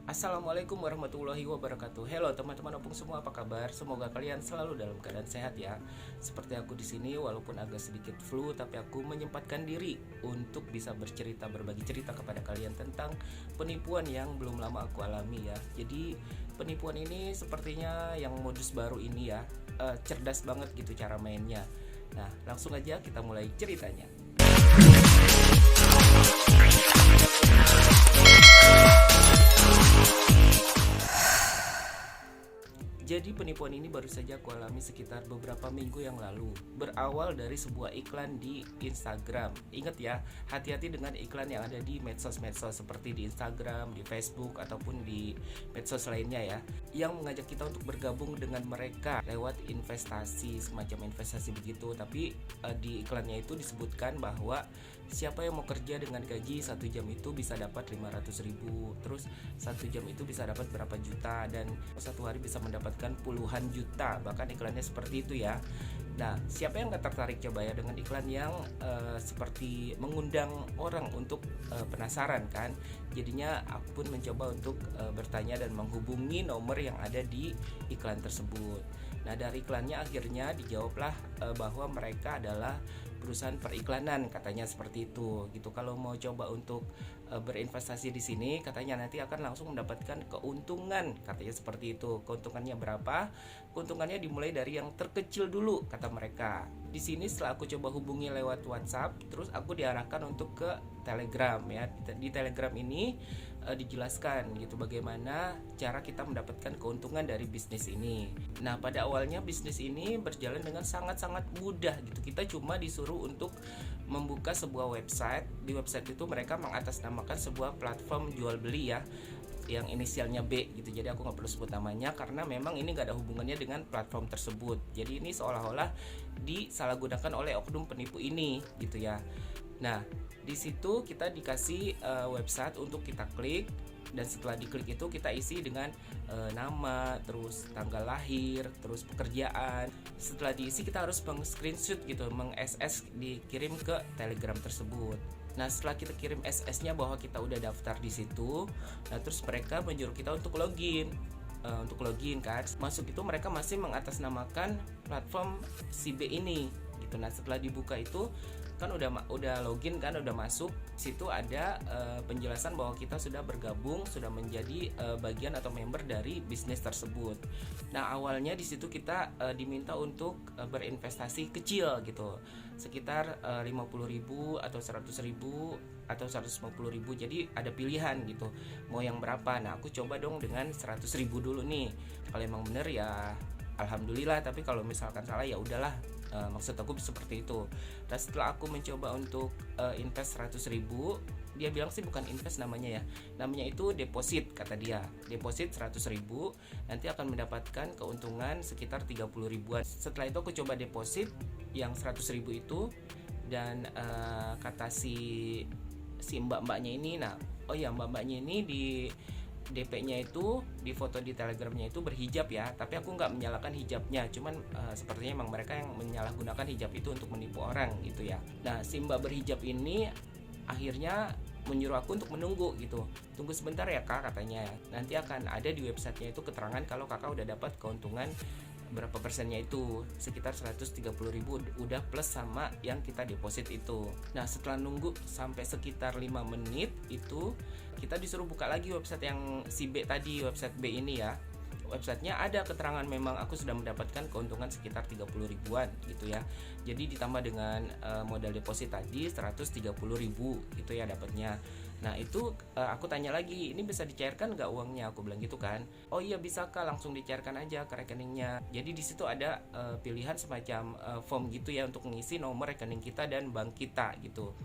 Assalamualaikum warahmatullahi wabarakatuh. Halo teman-teman opung semua, apa kabar? Semoga kalian selalu dalam keadaan sehat ya. Seperti aku di sini, walaupun agak sedikit flu, tapi aku menyempatkan diri untuk bisa bercerita, berbagi cerita kepada kalian tentang penipuan yang belum lama aku alami ya. Jadi penipuan ini sepertinya yang modus baru ini ya, cerdas banget gitu cara mainnya. Nah, langsung aja kita mulai ceritanya. Jadi penipuan ini baru saja aku alami sekitar beberapa minggu yang lalu. Berawal dari sebuah iklan di Instagram. Ingat ya, hati-hati dengan iklan yang ada di medsos-medsos seperti di Instagram, di Facebook, ataupun di medsos lainnya ya, yang mengajak kita untuk bergabung dengan mereka lewat investasi, semacam investasi begitu. Tapi di iklannya itu disebutkan bahwa siapa yang mau kerja dengan gaji 1 jam itu bisa dapat 500.000, terus 1 jam itu bisa dapat berapa juta, dan satu hari bisa mendapatkan puluhan juta, bahkan iklannya seperti itu ya. Nah, siapa yang gak tertarik coba ya dengan iklan yang seperti mengundang orang untuk penasaran kan. Jadinya aku pun mencoba untuk bertanya dan menghubungi nomor yang ada di iklan tersebut. Nah, dari iklannya akhirnya dijawablah bahwa mereka adalah perusahaan periklanan, katanya seperti itu gitu. Kalau mau coba untuk berinvestasi di sini, katanya nanti akan langsung mendapatkan keuntungan, katanya seperti itu. Keuntungannya berapa? Keuntungannya dimulai dari yang terkecil dulu, kata mereka. Di sini setelah aku coba hubungi lewat WhatsApp, terus aku diarahkan untuk ke Telegram ya. Di Telegram ini dijelaskan gitu bagaimana cara kita mendapatkan keuntungan dari bisnis ini. Nah, pada awalnya bisnis ini berjalan dengan sangat-sangat mudah gitu. Kita cuma disuruh untuk membuka sebuah website. Di website itu mereka mengatasnamakan sebuah platform jual beli ya, yang inisialnya B gitu. Jadi aku nggak perlu sebut namanya karena memang ini nggak ada hubungannya dengan platform tersebut. Jadi ini seolah-olah disalahgunakan oleh oknum penipu ini gitu ya. Nah, di situ kita dikasih website untuk kita klik, dan setelah diklik itu kita isi dengan nama, terus tanggal lahir, terus pekerjaan. Setelah diisi kita harus meng-screenshot gitu, meng-SS dikirim ke Telegram tersebut. Nah, setelah kita kirim SS-nya bahwa kita udah daftar di situ, nah terus mereka menyuruh kita untuk login. Untuk login kan, masuk itu mereka masih mengatasnamakan platform si B ini gitu. Nah, setelah dibuka itu kan udah login kan, udah masuk situ ada penjelasan bahwa kita sudah bergabung, sudah menjadi bagian atau member dari bisnis tersebut. Nah, awalnya di situ kita diminta untuk berinvestasi kecil gitu, sekitar 50.000 atau 100.000 atau 150.000. Jadi ada pilihan gitu mau yang berapa. Nah, aku coba dong dengan 100.000 dulu nih. Kalau emang bener ya alhamdulillah, tapi kalau misalkan salah ya udahlah. Maksud aku seperti itu. Dan setelah aku mencoba untuk invest 100.000, dia bilang sih bukan invest namanya ya, namanya itu deposit, kata dia. Deposit 100.000 nanti akan mendapatkan keuntungan sekitar 30.000-an. Setelah itu aku coba deposit yang 100.000 itu, dan kata si mbak-mbaknya ini, nah oh ya, mbak-mbaknya ini di DP-nya itu, di foto di Telegramnya itu berhijab ya, tapi aku nggak menyalahkan hijabnya, cuman sepertinya emang mereka yang menyalahgunakan hijab itu untuk menipu orang gitu ya. Nah, si mbak berhijab ini akhirnya menyuruh aku untuk menunggu gitu. Tunggu sebentar ya kak, katanya. Nanti akan ada di websitenya itu keterangan kalau kakak udah dapat keuntungan berapa persennya itu, sekitar 130.000 udah plus sama yang kita deposit itu. Nah, setelah nunggu sampai sekitar 5 menit itu kita disuruh buka lagi website yang si B tadi, website B ini ya. Websitenya ada keterangan memang aku sudah mendapatkan keuntungan sekitar 30.000-an gitu ya. Jadi ditambah dengan modal deposit tadi 130.000 gitu ya dapatnya. Nah, itu aku tanya lagi, ini bisa dicairkan nggak uangnya? Aku bilang gitu kan. Oh iya bisa kak, langsung dicairkan aja ke rekeningnya. Jadi di situ ada pilihan semacam form gitu ya untuk mengisi nomor rekening kita dan bank kita gitu.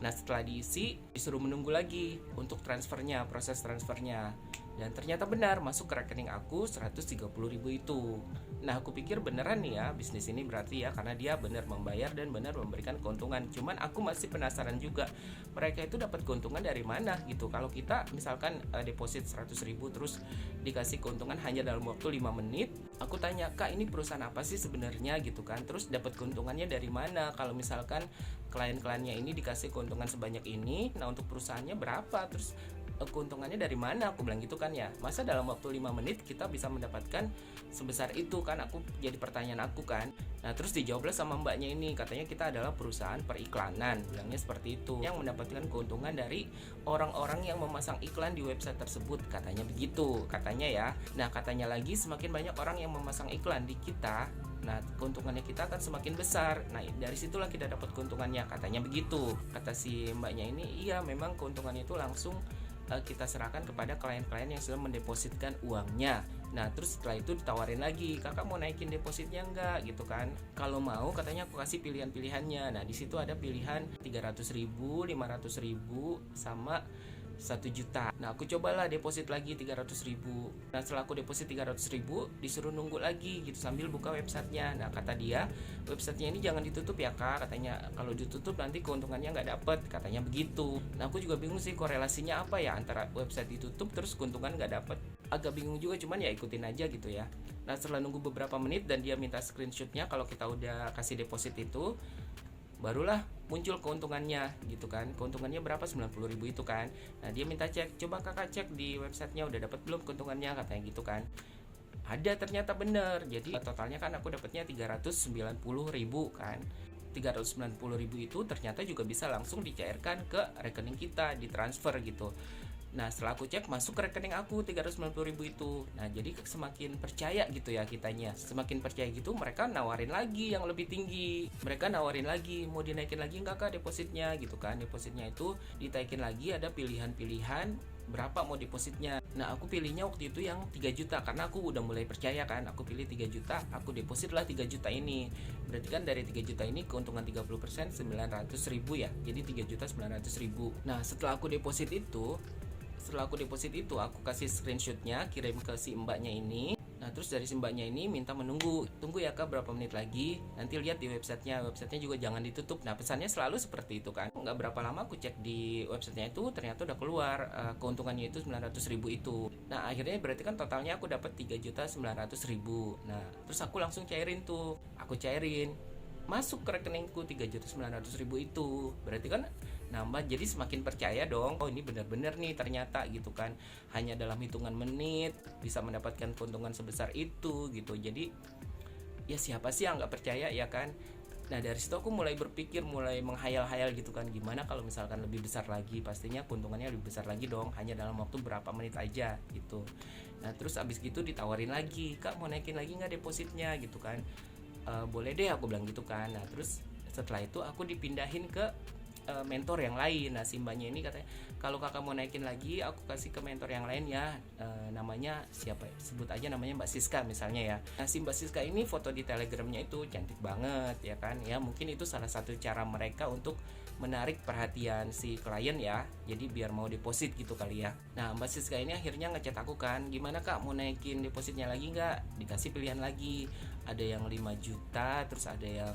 Nah, setelah diisi disuruh menunggu lagi untuk transfernya, proses transfernya. Dan ternyata benar masuk ke rekening aku 130.000 itu. Nah, aku pikir beneran nih ya bisnis ini berarti ya, karena dia benar membayar dan benar memberikan keuntungan. Cuman aku masih penasaran juga, mereka itu dapat keuntungan dari mana gitu. Kalau kita misalkan deposit 100.000 terus dikasih keuntungan hanya dalam waktu 5 menit, aku tanya, "Kak, ini perusahaan apa sih sebenarnya?" gitu kan. Terus dapat keuntungannya dari mana? Kalau misalkan klien-kliennya ini dikasih keuntungan sebanyak ini, nah untuk perusahaannya berapa? Terus keuntungannya dari mana, aku bilang gitu kan ya. Masa dalam waktu 5 menit kita bisa mendapatkan sebesar itu kan, aku jadi pertanyaan aku kan. Nah terus dijawablah sama mbaknya ini, katanya kita adalah perusahaan periklanan, bilangnya seperti itu, yang mendapatkan keuntungan dari orang-orang yang memasang iklan di website tersebut, katanya begitu, katanya ya. Nah katanya lagi, semakin banyak orang yang memasang iklan di kita, nah keuntungannya kita akan semakin besar. Nah dari situlah kita dapat keuntungannya, katanya begitu. Kata si mbaknya ini, iya memang keuntungannya itu langsung kita serahkan kepada klien-klien yang sudah mendepositkan uangnya. Nah terus setelah itu ditawarin lagi, kakak mau naikin depositnya enggak gitu kan. Kalau mau katanya aku kasih pilihan-pilihannya. Nah di situ ada pilihan 300.000, 500.000 sama 1 juta. Nah aku cobalah deposit lagi 300.000. Nah setelah aku deposit 300.000, disuruh nunggu lagi gitu sambil buka websitenya. Nah kata dia, websitenya ini jangan ditutup ya kak, katanya. Kalau ditutup nanti keuntungannya nggak dapet, katanya begitu. Nah aku juga bingung sih korelasinya apa ya antara website ditutup terus keuntungan nggak dapet. Agak bingung juga, cuman ya ikutin aja gitu ya. Nah setelah nunggu beberapa menit dan dia minta screenshotnya kalau kita udah kasih deposit itu, barulah muncul keuntungannya gitu kan. Keuntungannya berapa? 90.000 itu kan. Nah dia minta cek, coba kakak cek di websitenya udah dapat belum keuntungannya, katanya gitu kan. Ada, ternyata bener. Jadi totalnya kan aku dapatnya 390.000 kan. 390.000 itu ternyata juga bisa langsung dicairkan ke rekening kita, ditransfer gitu. Nah setelah aku cek, masuk ke rekening aku 390.000 itu. Nah jadi semakin percaya gitu ya kitanya. Semakin percaya gitu, mereka nawarin lagi yang lebih tinggi. Mereka nawarin lagi, mau dinaikin lagi nggak kak depositnya gitu kan. Depositnya itu ditaikin lagi, ada pilihan-pilihan berapa mau depositnya. Nah aku pilihnya waktu itu yang 3 juta karena aku udah mulai percaya kan. Aku pilih 3 juta, aku deposit lah 3 juta ini. Berarti kan dari 3 juta ini keuntungan 30% 900.000 ya. Jadi 3.900.000. Nah setelah aku deposit itu, aku kasih screenshotnya, kirim ke si mbaknya ini. Nah terus dari si mbaknya ini minta tunggu ya kak berapa menit lagi, nanti lihat di websitenya juga jangan ditutup. Nah pesannya selalu seperti itu kan. Nggak berapa lama aku cek di websitenya itu, ternyata udah keluar keuntungannya itu 900.000 itu. Nah akhirnya berarti kan totalnya aku dapat 3.900.000. Nah terus aku langsung cairin tuh, masuk ke rekeningku 3.900.000 itu. Berarti kan nambah, jadi semakin percaya dong, oh ini benar-benar nih ternyata gitu kan. Hanya dalam hitungan menit bisa mendapatkan keuntungan sebesar itu gitu. Jadi ya siapa sih yang nggak percaya ya kan. Nah dari situ aku mulai berpikir, mulai menghayal-hayal gitu kan, gimana kalau misalkan lebih besar lagi, pastinya keuntungannya lebih besar lagi dong, hanya dalam waktu berapa menit aja gitu. Nah terus abis gitu ditawarin lagi, kak mau naikin lagi nggak depositnya gitu kan. Boleh deh aku bilang gitu kan. Nah terus setelah itu aku dipindahin ke mentor yang lain. Nah si mbaknya ini katanya, kalau kakak mau naikin lagi aku kasih ke mentor yang lain ya. Namanya siapa ya? Sebut aja namanya Mbak Siska misalnya ya. Nah si Mbak Siska ini foto di telegramnya itu cantik banget ya kan. Ya mungkin itu salah satu cara mereka untuk menarik perhatian si klien ya. Jadi biar mau deposit gitu kali ya. Nah Mbak Siska ini akhirnya ngechat aku kan, gimana kak mau naikin depositnya lagi nggak? Dikasih pilihan lagi, ada yang 5 juta, terus ada yang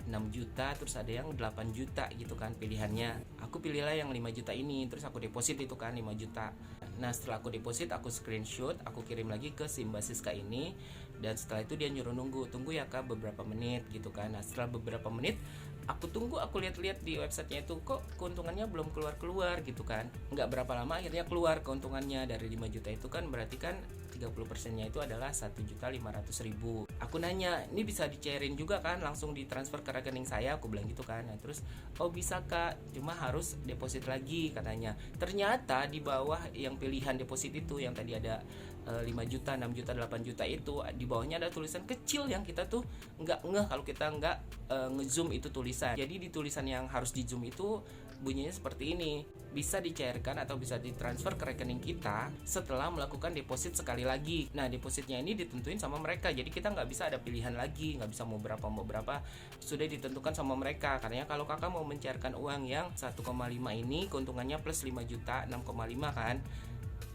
6 juta, terus ada yang 8 juta gitu kan pilihannya. Aku pilihlah yang 5 juta ini, terus aku deposit itu kan 5 juta. Nah setelah aku deposit, aku screenshot, aku kirim lagi ke si Mbak Siska ini. Dan setelah itu dia nyuruh tunggu ya kak beberapa menit gitu kan. Nah setelah beberapa menit aku tunggu, aku lihat-lihat di websitenya itu, kok keuntungannya belum keluar gitu kan. Nggak berapa lama akhirnya keluar keuntungannya. Dari 5 juta itu kan berarti kan 30%-nya itu adalah 1.500.000. Aku nanya, ini bisa dicairin juga kan, langsung ditransfer ke rekening saya, aku bilang gitu kan. Nah terus, oh bisa kak, cuma harus deposit lagi katanya. Ternyata di bawah yang pilihan deposit itu, yang tadi ada 5 juta, 6 juta, 8 juta itu, di bawahnya ada tulisan kecil yang kita tuh nggak ngeh kalau kita nggak ngezoom itu tulisan. Jadi di tulisan yang harus di zoom itu bunyinya seperti ini, bisa dicairkan atau bisa ditransfer ke rekening kita setelah melakukan deposit sekali lagi. Nah depositnya ini ditentuin sama mereka, jadi kita nggak bisa ada pilihan lagi, nggak bisa mau berapa sudah ditentukan sama mereka. Karena kalau kakak mau mencairkan uang yang 1,5 ini keuntungannya plus 5 juta 6,5 kan,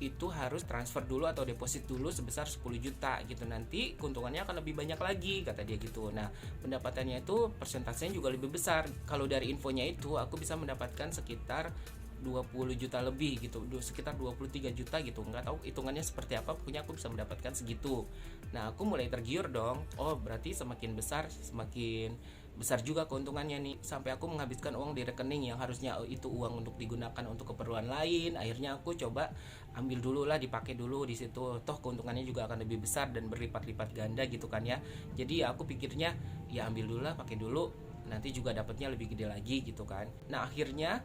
itu harus transfer dulu atau deposit dulu sebesar 10 juta gitu, nanti keuntungannya akan lebih banyak lagi kata dia gitu. Nah pendapatannya itu persentasenya juga lebih besar. Kalau dari infonya itu aku bisa mendapatkan sekitar 20 juta lebih gitu, sekitar 23 juta gitu, nggak tahu hitungannya seperti apa, pokoknya aku bisa mendapatkan segitu. Nah aku mulai tergiur dong, oh berarti semakin besar semakin besar juga keuntungannya nih, sampai aku menghabiskan uang di rekening yang harusnya itu uang untuk digunakan untuk keperluan lain. Akhirnya aku coba ambil dulu lah, dipakai dulu di situ, toh keuntungannya juga akan lebih besar dan berlipat-lipat ganda gitu kan ya. Jadi aku pikirnya ya ambil dulu lah, pakai dulu, nanti juga dapatnya lebih gede lagi gitu kan. Nah akhirnya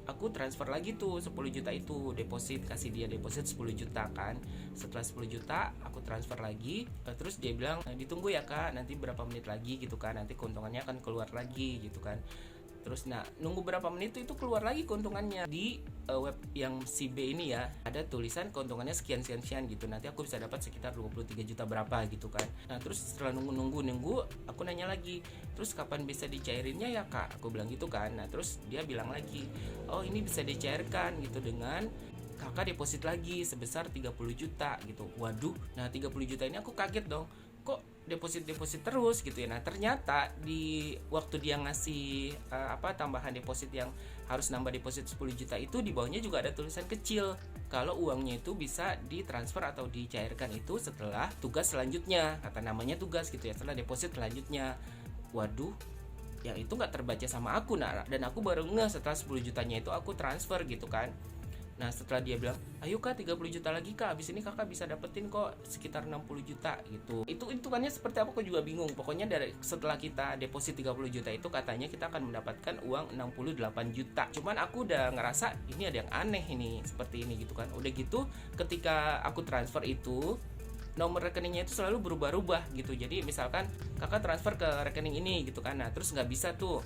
aku transfer lagi tuh 10 juta itu, deposit, kasih dia deposit 10 juta kan. Setelah 10 juta aku transfer lagi, terus dia bilang ditunggu ya kak, nanti berapa menit lagi gitu kan, nanti keuntungannya akan keluar lagi gitu kan. Terus nah nunggu berapa menit itu keluar lagi keuntungannya di web yang si B ini ya, ada tulisan keuntungannya sekian gitu, nanti aku bisa dapat sekitar 23 juta berapa gitu kan. Nah terus setelah nunggu aku nanya lagi, terus kapan bisa dicairinnya ya kak, aku bilang gitu kan. Nah terus dia bilang lagi, oh ini bisa dicairkan gitu dengan kakak deposit lagi sebesar 30 juta gitu. Waduh, nah 30 juta ini aku kaget dong, kok deposit terus gitu ya. Nah ternyata di waktu dia ngasih tambahan deposit yang harus nambah deposit 10 juta itu, di bawahnya juga ada tulisan kecil kalau uangnya itu bisa ditransfer atau dicairkan itu setelah tugas selanjutnya, kata namanya tugas gitu ya, setelah deposit selanjutnya. Waduh, yang itu nggak terbaca sama aku. Nah dan aku baru ngeh setelah 10 jutanya itu aku transfer gitu kan. Nah setelah dia bilang, ayo kak 30 juta lagi kak, abis ini kakak bisa dapetin kok sekitar 60 juta gitu. Itu hitungannya seperti apa aku juga bingung. Pokoknya dari setelah kita deposit 30 juta itu katanya kita akan mendapatkan uang 68 juta. Cuman aku udah ngerasa ini ada yang aneh ini, seperti ini gitu kan. Udah gitu ketika aku transfer itu, nomor rekeningnya itu selalu berubah-ubah gitu. Jadi misalkan kakak transfer ke rekening ini gitu kan, nah terus nggak bisa tuh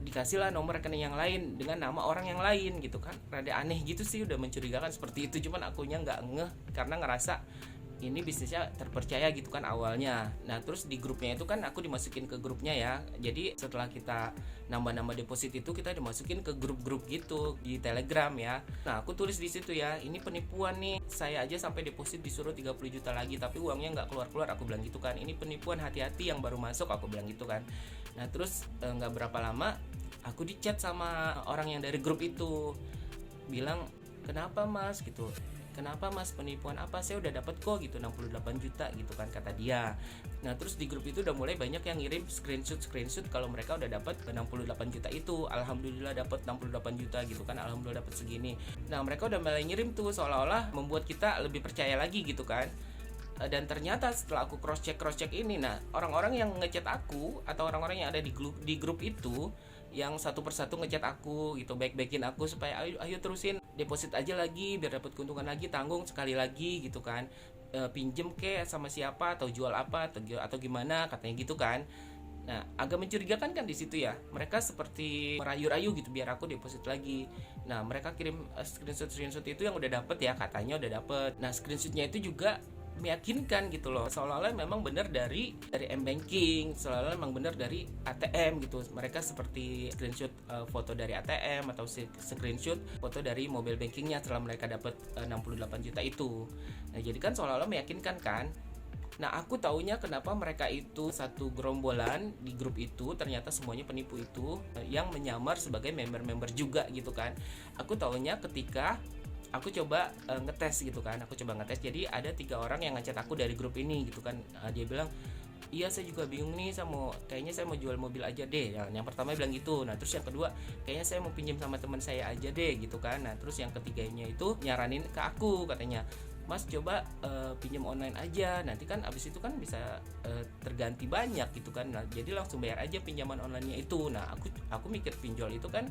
dikasih lah nomor rekening yang lain dengan nama orang yang lain gitu kan. Rada aneh gitu sih, udah mencurigakan seperti itu. Cuman akunya nggak ngeh karena ngerasa ini bisnisnya terpercaya gitu kan awalnya. Nah terus di grupnya itu kan aku dimasukin ke grupnya ya. Jadi setelah kita nambah-nambah deposit itu kita dimasukin ke grup-grup gitu di Telegram ya. Nah aku tulis di situ ya, ini penipuan nih, saya aja sampai deposit disuruh 30 juta lagi tapi uangnya nggak keluar-keluar, aku bilang gitu kan. Ini penipuan, hati-hati yang baru masuk, aku bilang gitu kan. Nah terus nggak berapa lama aku dicat sama orang yang dari grup itu, bilang kenapa mas gitu, kenapa mas, penipuan apa, saya udah dapat kok gitu 68 juta gitu kan kata dia. Nah terus di grup itu udah mulai banyak yang ngirim screenshot kalau mereka udah dapat 68 juta itu, alhamdulillah dapat 68 juta gitu kan, alhamdulillah dapat segini. Nah mereka udah mulai ngirim tuh seolah-olah membuat kita lebih percaya lagi gitu kan. Dan ternyata setelah aku cross check ini, nah orang-orang yang ngechat aku atau orang-orang yang ada di grup itu yang satu persatu ngechat aku gitu, baik-baikin aku supaya ayo terusin deposit aja lagi biar dapat keuntungan lagi, tanggung sekali lagi gitu kan, pinjem ke sama siapa atau jual apa atau gimana katanya gitu kan. Nah agak mencurigakan kan di situ ya, mereka seperti merayu-rayu gitu biar aku deposit lagi. Nah mereka kirim screenshot itu yang udah dapet ya, katanya udah dapet. Nah screenshotnya itu juga meyakinkan gitu loh, seolah-olah memang benar dari M-Banking, seolah-olah memang benar dari ATM gitu. Mereka seperti screenshot foto dari ATM atau screenshot foto dari mobile bankingnya setelah mereka dapat 68 juta itu. Nah jadi kan seolah-olah meyakinkan kan. Nah aku taunya kenapa mereka itu satu gerombolan di grup itu, ternyata semuanya penipu itu yang menyamar sebagai member-member juga gitu kan. Aku taunya ketika aku coba ngetes gitu kan, jadi ada 3 orang yang ngechat aku dari grup ini gitu kan. Dia bilang, iya saya juga bingung nih, kayaknya saya mau jual mobil aja deh. Yang pertama bilang gitu. Nah terus yang kedua, kayaknya saya mau pinjam sama teman saya aja deh gitu kan. Nah terus yang ketiganya itu nyaranin ke aku, katanya, mas coba pinjam online aja, nanti kan abis itu kan bisa terganti banyak gitu kan. Nah jadi langsung bayar aja pinjaman online-nya itu. Nah aku mikir pinjol itu kan,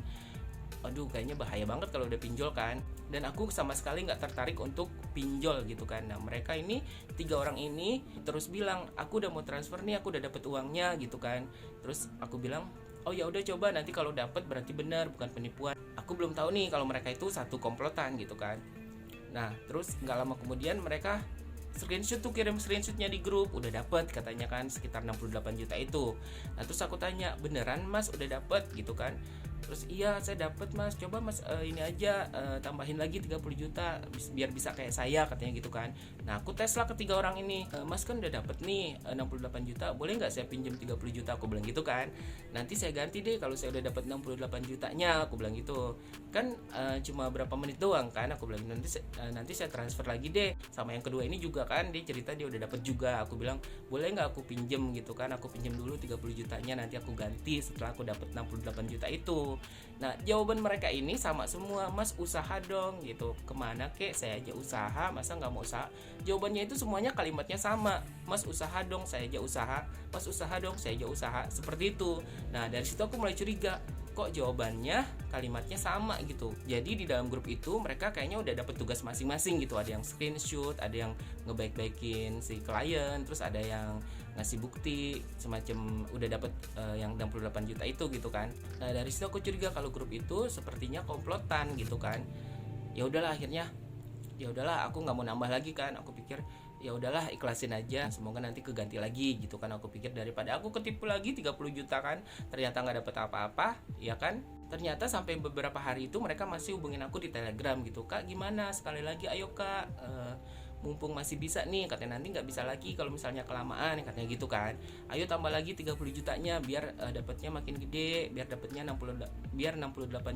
aduh kayaknya bahaya banget kalau udah pinjol kan, dan aku sama sekali nggak tertarik untuk pinjol gitu kan. Nah mereka ini 3 orang ini terus bilang, aku udah mau transfer nih, aku udah dapet uangnya gitu kan. Terus aku bilang, oh ya udah coba, nanti kalau dapet berarti benar bukan penipuan. Aku belum tahu nih kalau mereka itu satu komplotan gitu kan. Nah terus nggak lama kemudian mereka kirim screenshotnya di grup, udah dapet katanya kan sekitar 68 juta itu. Nah terus aku tanya, beneran mas udah dapet gitu kan. Terus iya saya dapat mas, coba mas ini aja tambahin lagi 30 juta biar bisa kayak saya, katanya gitu kan. Nah aku tes lah ketiga orang ini, mas kan udah dapat nih 68 juta, boleh nggak saya pinjam 30 juta, aku bilang gitu kan. Nanti saya ganti deh kalau saya udah dapat 68 jutanya, aku bilang gitu kan. Cuma berapa menit doang kan, aku bilang nanti saya transfer lagi deh. Sama yang kedua ini juga kan, dia cerita dia udah dapat juga. Aku bilang boleh nggak aku pinjam gitu kan, aku pinjam dulu 30 jutanya, nanti aku ganti setelah aku dapat 68 juta itu. Nah jawaban mereka ini sama semua, mas usaha dong gitu. Kemana kek, saya aja usaha, masa nggak mau usaha? Jawabannya itu semuanya kalimatnya sama, mas usaha dong, saya aja usaha, mas usaha dong, saya aja usaha, seperti itu. Nah dari situ aku mulai curiga, kok jawabannya kalimatnya sama gitu. Jadi di dalam grup itu mereka kayaknya udah dapet tugas masing-masing gitu. Ada yang screenshot, ada yang ngebaik-baikin si klien, terus ada yang ngasih bukti semacam udah dapet yang 68 juta itu gitu kan. Nah dari situ aku curiga kalau grup itu sepertinya komplotan gitu kan. Ya udahlah, akhirnya ya udahlah, aku nggak mau nambah lagi kan. Aku pikir ya udahlah, ikhlasin aja, semoga nanti keganti lagi gitu kan. Aku pikir daripada aku ketipu lagi 30 juta kan, ternyata nggak dapet apa-apa ya kan. Ternyata sampai beberapa hari itu mereka masih hubungin aku di Telegram gitu, kak gimana, sekali lagi ayo kak, mumpung masih bisa nih, katanya nanti nggak bisa lagi kalau misalnya kelamaan, katanya gitu kan. Ayo tambah lagi 30 jutanya biar dapatnya makin gede, biar dapatnya 68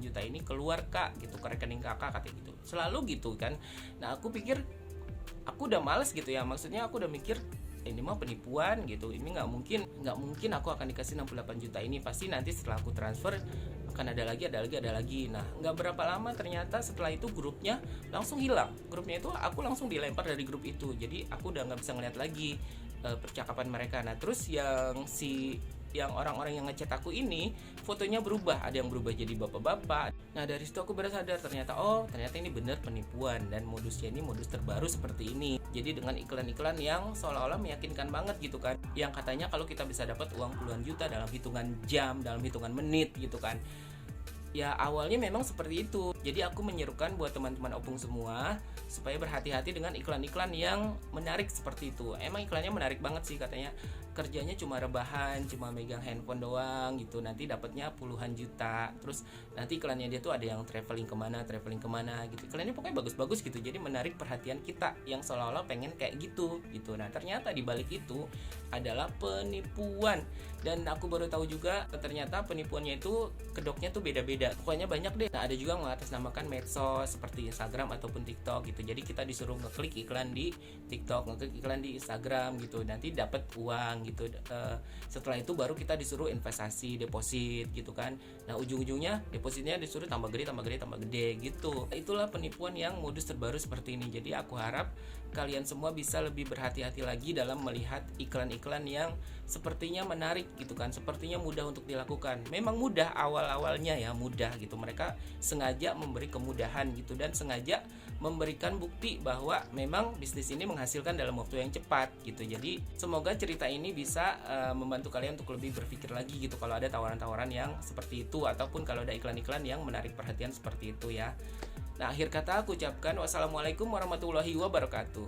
juta ini keluar kak gitu ke rekening kakak, katanya gitu. Selalu gitu kan. Nah aku pikir, aku udah males gitu ya, maksudnya aku udah mikir ini mah penipuan gitu, ini nggak mungkin aku akan dikasih 68 juta ini, pasti nanti setelah aku transfer akan ada lagi. Nah nggak berapa lama ternyata setelah itu grupnya langsung hilang. Grupnya itu aku langsung dilempar dari grup itu, jadi aku udah nggak bisa ngeliat lagi percakapan mereka. Nah terus yang orang-orang yang ngechat aku ini fotonya berubah, ada yang berubah jadi bapak-bapak. Nah dari situ aku baru sadar ternyata ini bener penipuan, dan modusnya ini modus terbaru seperti ini. Jadi dengan iklan-iklan yang seolah-olah meyakinkan banget gitu kan, yang katanya kalau kita bisa dapat uang puluhan juta dalam hitungan jam, dalam hitungan menit gitu kan. Ya awalnya memang seperti itu. Jadi aku menyerukan buat teman-teman opung semua supaya berhati-hati dengan iklan-iklan yang menarik seperti itu. Emang iklannya menarik banget sih, katanya kerjanya cuma rebahan, cuma megang handphone doang gitu, nanti dapatnya puluhan juta. Terus nanti iklannya dia tuh ada yang traveling kemana gitu. Iklannya pokoknya bagus-bagus gitu, jadi menarik perhatian kita yang seolah-olah pengen kayak gitu. Nah ternyata di balik itu adalah penipuan. Dan aku baru tahu juga ternyata penipuannya itu kedoknya tuh beda-beda. Pokoknya banyak deh. Nah ada juga mengatasnamakan medsos seperti Instagram ataupun TikTok gitu. Jadi kita disuruh ngeklik iklan di TikTok, ngeklik iklan di Instagram gitu, nanti dapat uang gitu. Setelah itu baru kita disuruh investasi, deposit gitu kan. Nah ujung-ujungnya depositnya disuruh tambah gede gitu. Itulah penipuan yang modus terbaru seperti ini. Jadi aku harap kalian semua bisa lebih berhati-hati lagi dalam melihat iklan-iklan yang sepertinya menarik gitu kan, sepertinya mudah untuk dilakukan. Memang mudah awal-awalnya ya, mudah gitu. Mereka sengaja memberi kemudahan gitu, dan sengaja memberikan bukti bahwa memang bisnis ini menghasilkan dalam waktu yang cepat gitu. Jadi semoga cerita ini bisa membantu kalian untuk lebih berpikir lagi gitu kalau ada tawaran-tawaran yang seperti itu, ataupun kalau ada iklan-iklan yang menarik perhatian seperti itu ya. Nah akhir kata aku ucapkan wassalamualaikum warahmatullahi wabarakatuh.